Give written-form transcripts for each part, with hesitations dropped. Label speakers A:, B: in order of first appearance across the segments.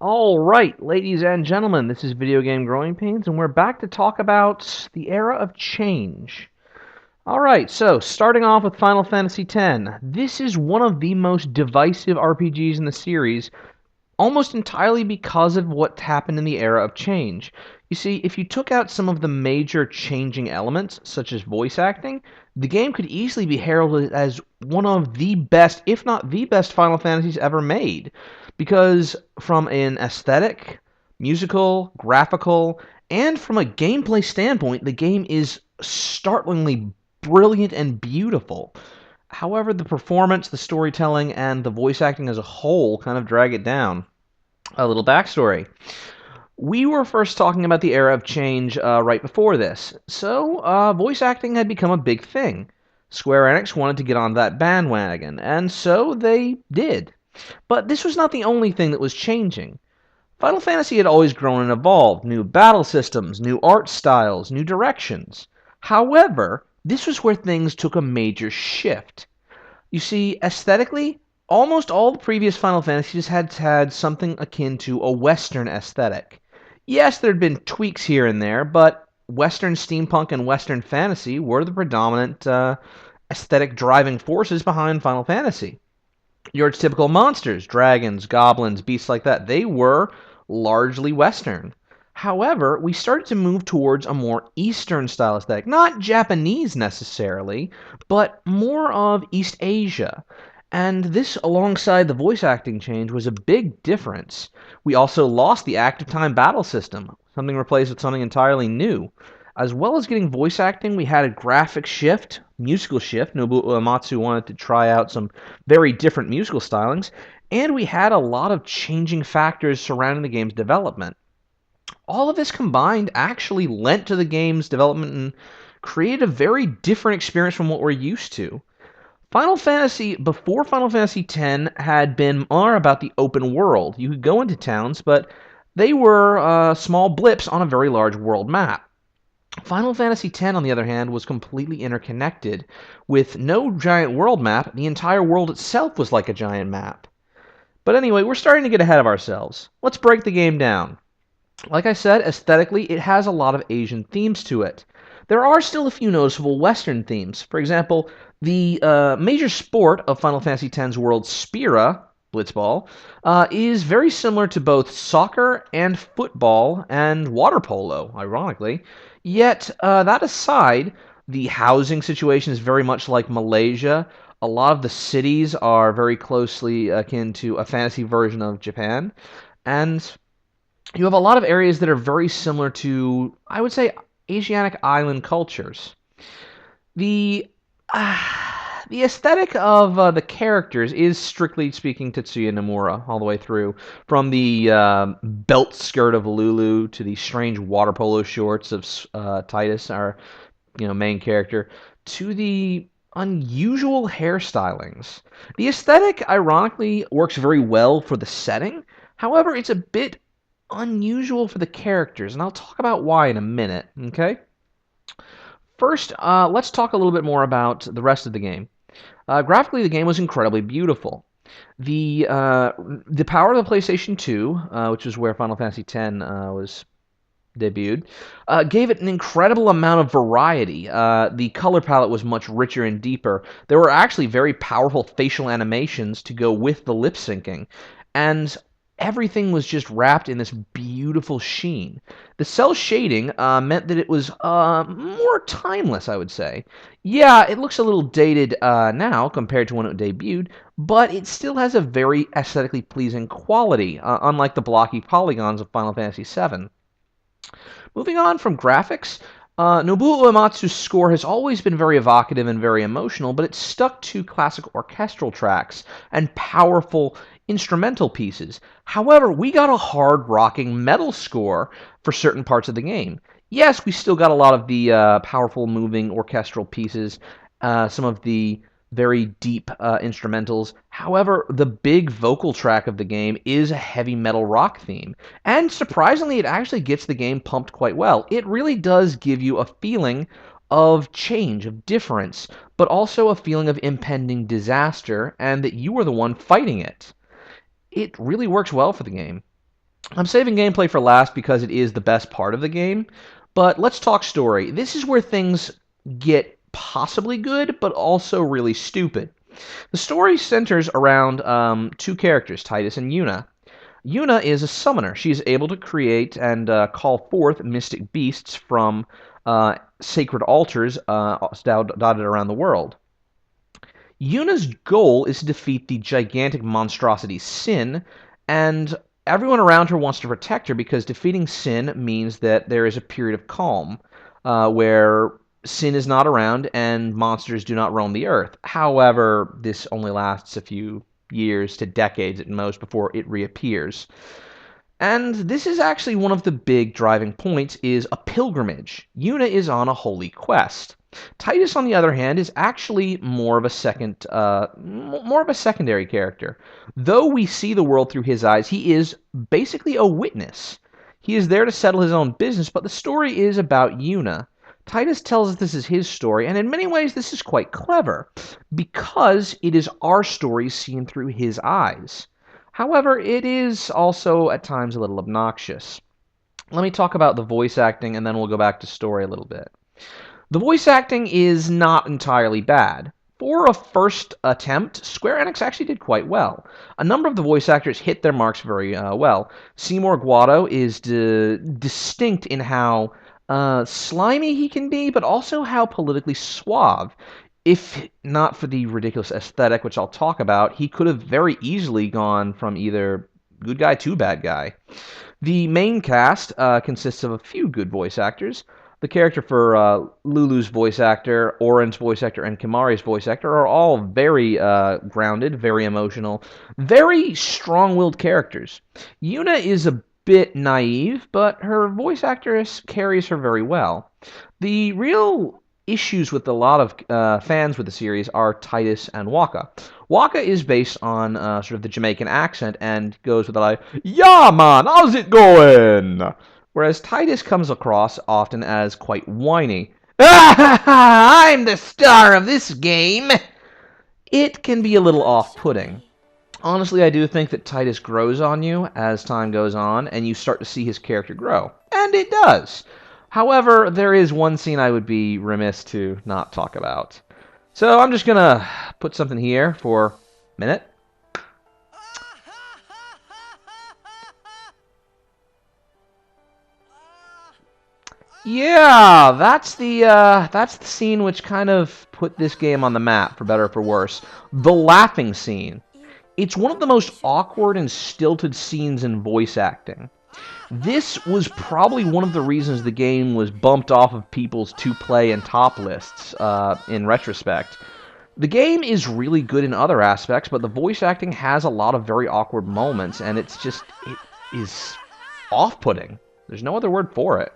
A: Alright, ladies and gentlemen, this is Video Game Growing Pains, and we're back to talk about the era of change. Alright, so starting off with Final Fantasy X. This is one of the most divisive RPGs in the series, almost entirely because of what happened in the era of change. You see, if you took out some of the major changing elements, such as voice acting, the game could easily be heralded as one of the best, if not the best, Final Fantasies ever made. Because from an aesthetic, musical, graphical, and from a gameplay standpoint, the game is startlingly brilliant and beautiful. However, the performance, the storytelling, and the voice acting as a whole kind of drag it down. A little backstory. We were first talking about the era of change right before this, so voice acting had become a big thing. Square Enix wanted to get on that bandwagon, and so they did. But this was not the only thing that was changing. Final Fantasy had always grown and evolved, new battle systems, new art styles, new directions. However, this was where things took a major shift. You see, aesthetically, almost all the previous Final Fantasies had had something akin to a Western aesthetic. Yes, there had been tweaks here and there, but Western steampunk and Western fantasy were the predominant aesthetic driving forces behind Final Fantasy. Your typical monsters, dragons, goblins, beasts like that, they were largely Western. However, we started to move towards a more Eastern style aesthetic. Not Japanese necessarily, but more of East Asia. And this, alongside the voice acting change, was a big difference. We also lost the active time battle system, something replaced with something entirely new. As well as getting voice acting, we had a graphic shift, musical shift. Nobuo Uematsu wanted to try out some very different musical stylings, and we had a lot of changing factors surrounding the game's development. All of this combined actually lent to the game's development and created a very different experience from what we're used to. Final Fantasy, before Final Fantasy X, had been more about the open world. You could go into towns, but they were small blips on a very large world map. Final Fantasy X, on the other hand, was completely interconnected. With no giant world map, the entire world itself was like a giant map. But anyway, we're starting to get ahead of ourselves. Let's break the game down. Like I said, aesthetically, it has a lot of Asian themes to it. There are still a few noticeable Western themes. For example, the major sport of Final Fantasy X's world, Spira, Blitzball, is very similar to both soccer and football and water polo, ironically. Yet, that aside, the housing situation is very much like Malaysia. A lot of the cities are very closely akin to a fantasy version of Japan. And you have a lot of areas that are very similar to, I would say, Asiatic island cultures. The the aesthetic of the characters is, strictly speaking, Tetsuya Nomura all the way through, from the belt skirt of Lulu to the strange water polo shorts of Titus, our main character, to the unusual hairstylings. The aesthetic, ironically, works very well for the setting. However, it's a bit unusual for the characters, and I'll talk about why in a minute, okay? First, let's talk a little bit more about the rest of the game. Graphically, the game was incredibly beautiful. The power of the PlayStation 2, which is where Final Fantasy X was debuted, gave it an incredible amount of variety. The color palette was much richer and deeper. There were actually very powerful facial animations to go with the lip syncing, and everything was just wrapped in this beautiful sheen. The cell shading meant that it was more timeless, I would say. Yeah, it looks a little dated now compared to when it debuted, but it still has a very aesthetically pleasing quality, unlike the blocky polygons of Final Fantasy VII. Moving on from graphics, Nobuo Uematsu's score has always been very evocative and very emotional, but it stuck to classic orchestral tracks and powerful instrumental pieces. However, we got a hard-rocking metal score for certain parts of the game. Yes, we still got a lot of the powerful, moving orchestral pieces, some of the very deep instrumentals. However, the big vocal track of the game is a heavy metal rock theme. And surprisingly, it actually gets the game pumped quite well. It really does give you a feeling of change, of difference, but also a feeling of impending disaster and that you are the one fighting it. It really works well for the game. I'm saving gameplay for last because it is the best part of the game, but let's talk story. This is where things get possibly good, but also really stupid. The story centers around two characters, Titus and Yuna. Yuna is a summoner. She is able to create and call forth mystic beasts from sacred altars dotted around the world. Yuna's goal is to defeat the gigantic monstrosity Sin, and everyone around her wants to protect her because defeating Sin means that there is a period of calm where Sin is not around and monsters do not roam the earth. However, this only lasts a few years to decades at most before it reappears. And this is actually one of the big driving points is a pilgrimage. Yuna is on a holy quest. Titus, on the other hand, is actually more of a secondary character. Though we see the world through his eyes, he is basically a witness. He is there to settle his own business, but the story is about Yuna. Titus tells us this is his story, and in many ways this is quite clever, because it is our story seen through his eyes. However, it is also at times a little obnoxious. Let me talk about the voice acting, and then we'll go back to story a little bit. The voice acting is not entirely bad. For a first attempt, Square Enix actually did quite well. A number of the voice actors hit their marks very well. Seymour Guado is distinct in how slimy he can be, but also how politically suave. If not for the ridiculous aesthetic, which I'll talk about, he could have very easily gone from either good guy to bad guy. The main cast consists of a few good voice actors. The character for Lulu's voice actor, Oren's voice actor, and Kimari's voice actor are all very grounded, very emotional, very strong-willed characters. Yuna is a bit naive, but her voice actress carries her very well. The real issues with a lot of fans with the series are Titus and Waka. Waka is based on sort of the Jamaican accent and goes with the like, "Yeah, man, how's it going?" Whereas Titus comes across often as quite whiny. "I'm the star of this game." It can be a little off-putting. Honestly, I do think that Titus grows on you as time goes on, and you start to see his character grow. And it does. However, there is one scene I would be remiss to not talk about. So I'm just gonna put something here for a minute. Yeah, that's the scene which kind of put this game on the map, for better or for worse. The laughing scene. It's one of the most awkward and stilted scenes in voice acting. This was probably one of the reasons the game was bumped off of people's to-play and top lists, in retrospect. The game is really good in other aspects, but the voice acting has a lot of very awkward moments, and it is off-putting. There's no other word for it.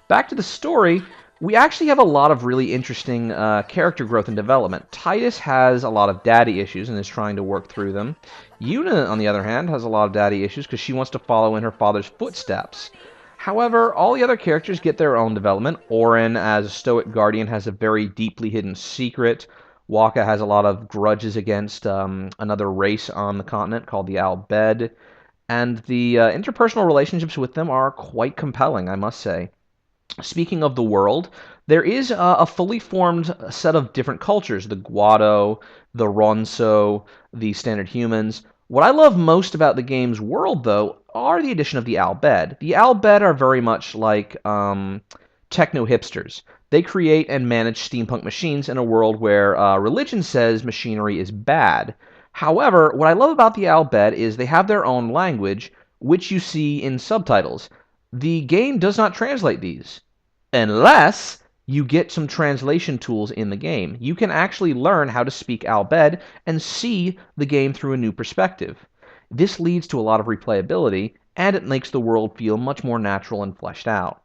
A: Back to the story, we actually have a lot of really interesting character growth and development. Titus has a lot of daddy issues and is trying to work through them. Yuna, on the other hand, has a lot of daddy issues because she wants to follow in her father's footsteps. However, all the other characters get their own development. Oren, as a stoic guardian, has a very deeply hidden secret. Waka has a lot of grudges against another race on the continent called the Al-Bed. And the interpersonal relationships with them are quite compelling, I must say. Speaking of the world, there is a fully formed set of different cultures, the Guado, the Ronso, the Standard Humans. What I love most about the game's world, though, are the addition of the Al-Bed. The Al-Bed are very much like techno-hipsters. They create and manage steampunk machines in a world where religion says machinery is bad. However, what I love about the Al-Bed is they have their own language, which you see in subtitles. The game does not translate these, unless you get some translation tools in the game. You can actually learn how to speak Al-Bed and see the game through a new perspective. This leads to a lot of replayability, and it makes the world feel much more natural and fleshed out.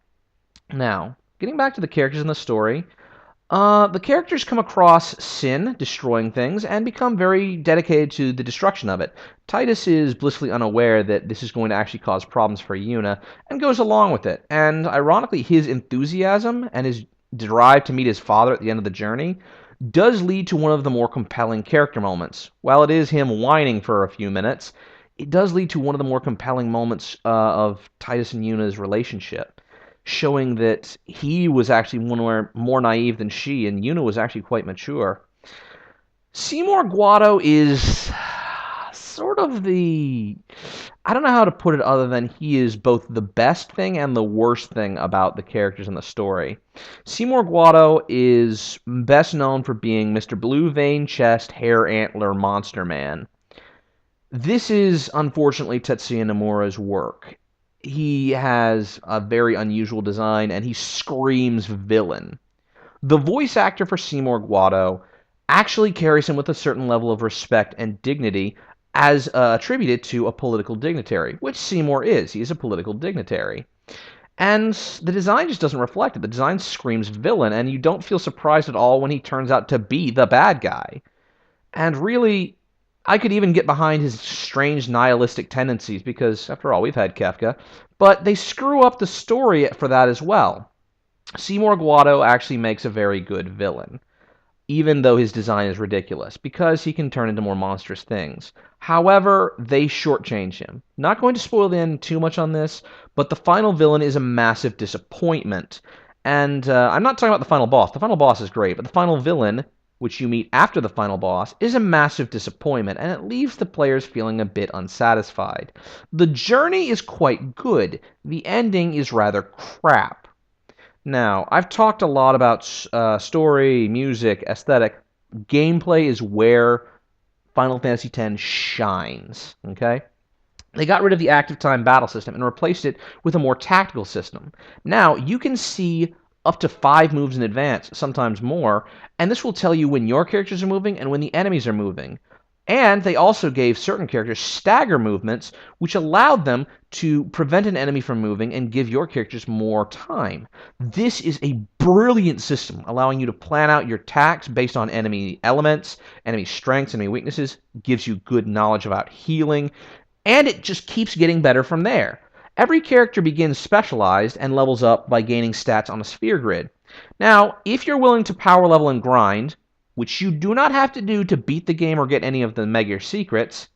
A: Now, getting back to the characters in the story, the characters come across Sin, destroying things, and become very dedicated to the destruction of it. Titus is blissfully unaware that this is going to actually cause problems for Yuna, and goes along with it. And ironically, his enthusiasm and his drive to meet his father at the end of the journey does lead to one of the more compelling character moments. While it is him whining for a few minutes, it does lead to one of the more compelling moments of Titus and Yuna's relationship, showing that he was actually more naive than she, and Yuna was actually quite mature. Seymour Guado is sort of the... I don't know how to put it other than he is both the best thing and the worst thing about the characters in the story. Seymour Guado is best known for being Mr. Blue Vein Chest Hair Antler Monster Man. This is, unfortunately, Tetsuya Nomura's work. He has a very unusual design, and he screams villain. The voice actor for Seymour Guado actually carries him with a certain level of respect and dignity as attributed to a political dignitary, which Seymour is. He is a political dignitary. And the design just doesn't reflect it. The design screams villain, and you don't feel surprised at all when he turns out to be the bad guy. And really, I could even get behind his strange nihilistic tendencies because, after all, we've had Kefka, but they screw up the story for that as well. Seymour Guado actually makes a very good villain, even though his design is ridiculous, because he can turn into more monstrous things. However, they shortchange him. Not going to spoil the end too much on this, but the final villain is a massive disappointment. And I'm not talking about the final boss. The final boss is great, but the final villain, which you meet after the final boss, is a massive disappointment, and it leaves the players feeling a bit unsatisfied. The journey is quite good. The ending is rather crap. Now, I've talked a lot about story, music, aesthetic. Gameplay is where Final Fantasy X shines, okay? They got rid of the active time battle system and replaced it with a more tactical system. Now, you can see up to 5 moves in advance, sometimes more, and this will tell you when your characters are moving and when the enemies are moving. And they also gave certain characters stagger movements, which allowed them to prevent an enemy from moving and give your characters more time. This is a brilliant system, allowing you to plan out your attacks based on enemy elements, enemy strengths, enemy weaknesses, gives you good knowledge about healing, and it just keeps getting better from there. Every character begins specialized and levels up by gaining stats on a sphere grid. Now, if you're willing to power level and grind, which you do not have to do to beat the game or get any of the mega secrets,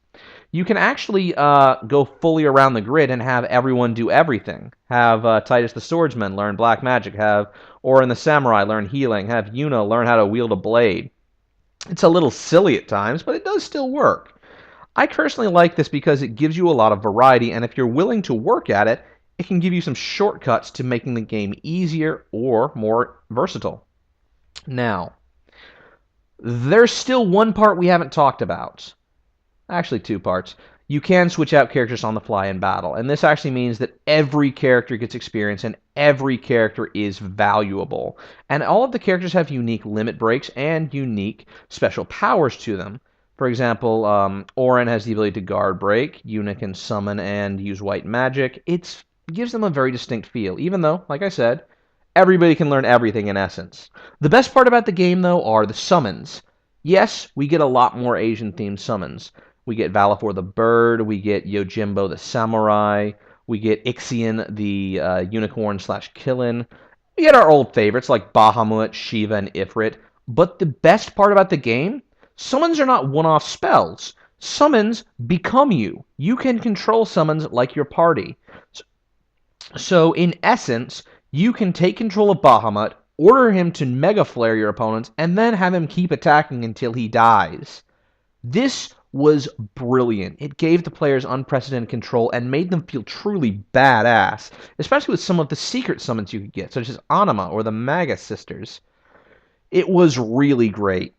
A: you can actually go fully around the grid and have everyone do everything. Have Titus the Swordsman learn black magic, have Orin the Samurai learn healing, have Yuna learn how to wield a blade. It's a little silly at times, but it does still work. I personally like this because it gives you a lot of variety, and if you're willing to work at it, it can give you some shortcuts to making the game easier or more versatile. Now, there's still one part we haven't talked about. Actually, 2 parts. You can switch out characters on the fly in battle, and this actually means that every character gets experience and every character is valuable. And all of the characters have unique limit breaks and unique special powers to them. For example, Orin has the ability to guard break, Yuna can summon and use white magic. It gives them a very distinct feel, even though, like I said, everybody can learn everything in essence. The best part about the game, though, are the summons. Yes, we get a lot more Asian-themed summons. We get Valifor the bird, we get Yojimbo the samurai, we get Ixion the unicorn/Killin. We get our old favorites like Bahamut, Shiva, and Ifrit. But the best part about the game, summons are not one-off spells. Summons become you. You can control summons like your party. So in essence, you can take control of Bahamut, order him to Mega Flare your opponents, and then have him keep attacking until he dies. This was brilliant. It gave the players unprecedented control and made them feel truly badass, especially with some of the secret summons you could get, such as Anima or the Magus Sisters. It was really great.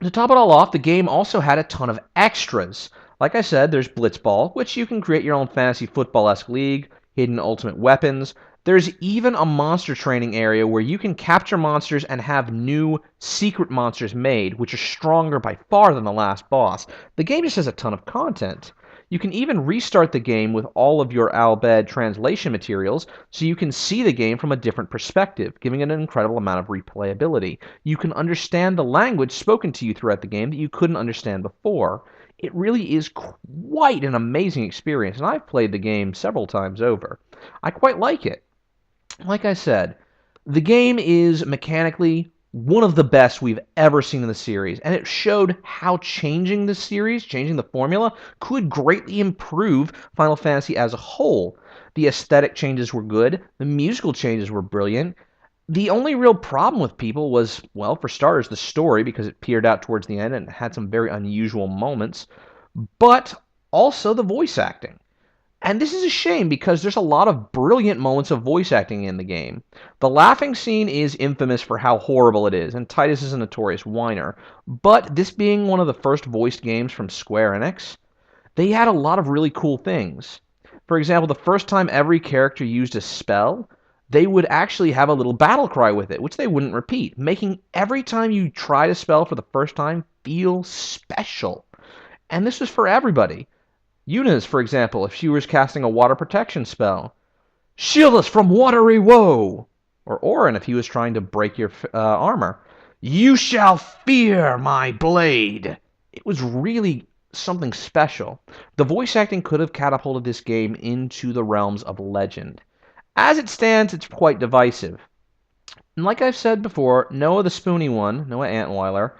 A: To top it all off, the game also had a ton of extras. Like I said, there's Blitzball, which you can create your own fantasy football-esque league, hidden ultimate weapons. There's even a monster training area where you can capture monsters and have new secret monsters made, which are stronger by far than the last boss. The game just has a ton of content. You can even restart the game with all of your Albed translation materials so you can see the game from a different perspective, giving it an incredible amount of replayability. You can understand the language spoken to you throughout the game that you couldn't understand before. It really is quite an amazing experience, and I've played the game several times over. I quite like it. Like I said, the game is mechanically one of the best we've ever seen in the series, and it showed how changing the series, changing the formula, could greatly improve Final Fantasy as a whole. The aesthetic changes were good, the musical changes were brilliant. The only real problem with people was, well, for starters, the story, because it petered out towards the end and had some very unusual moments, but also the voice acting. And this is a shame because there's a lot of brilliant moments of voice acting in the game. The laughing scene is infamous for how horrible it is, and Titus is a notorious whiner. But this being one of the first voiced games from Square Enix, they had a lot of really cool things. For example, the first time every character used a spell, they would actually have a little battle cry with it, which they wouldn't repeat, making every time you tried a spell for the first time feel special. And this was for everybody. Yuna's, for example, if she was casting a water protection spell. Shield us from watery woe! Or Orin, if he was trying to break your armor. You shall fear my blade! It was really something special. The voice acting could have catapulted this game into the realms of legend. As it stands, it's quite divisive. And like I've said before, Noah the Spoony One, Noah Antweiler,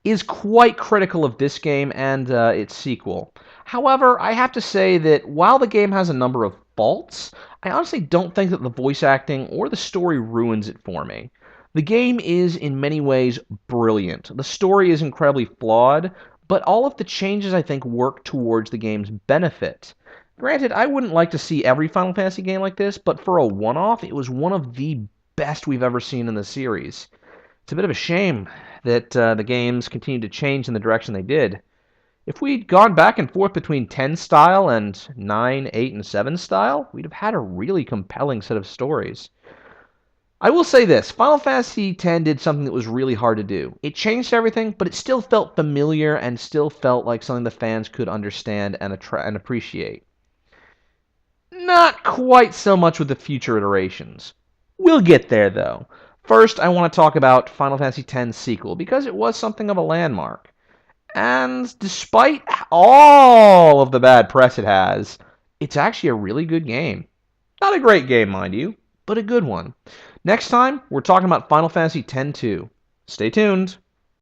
A: is quite critical of this game and its sequel. However, I have to say that while the game has a number of faults, I honestly don't think that the voice acting or the story ruins it for me. The game is in many ways brilliant. The story is incredibly flawed, but all of the changes I think work towards the game's benefit. Granted, I wouldn't like to see every Final Fantasy game like this, but for a one-off, it was one of the best we've ever seen in the series. It's a bit of a shame that the games continued to change in the direction they did. If we'd gone back and forth between 10 style and 9, 8, and 7 style, we'd have had a really compelling set of stories. I will say this, Final Fantasy X did something that was really hard to do. It changed everything, but it still felt familiar and still felt like something the fans could understand and appreciate. Not quite so much with the future iterations. We'll get there, though. First, I want to talk about Final Fantasy X sequel, because it was something of a landmark. And despite all of the bad press it has, it's actually a really good game. Not a great game, mind you, but a good one. Next time, we're talking about Final Fantasy X-2. Stay tuned.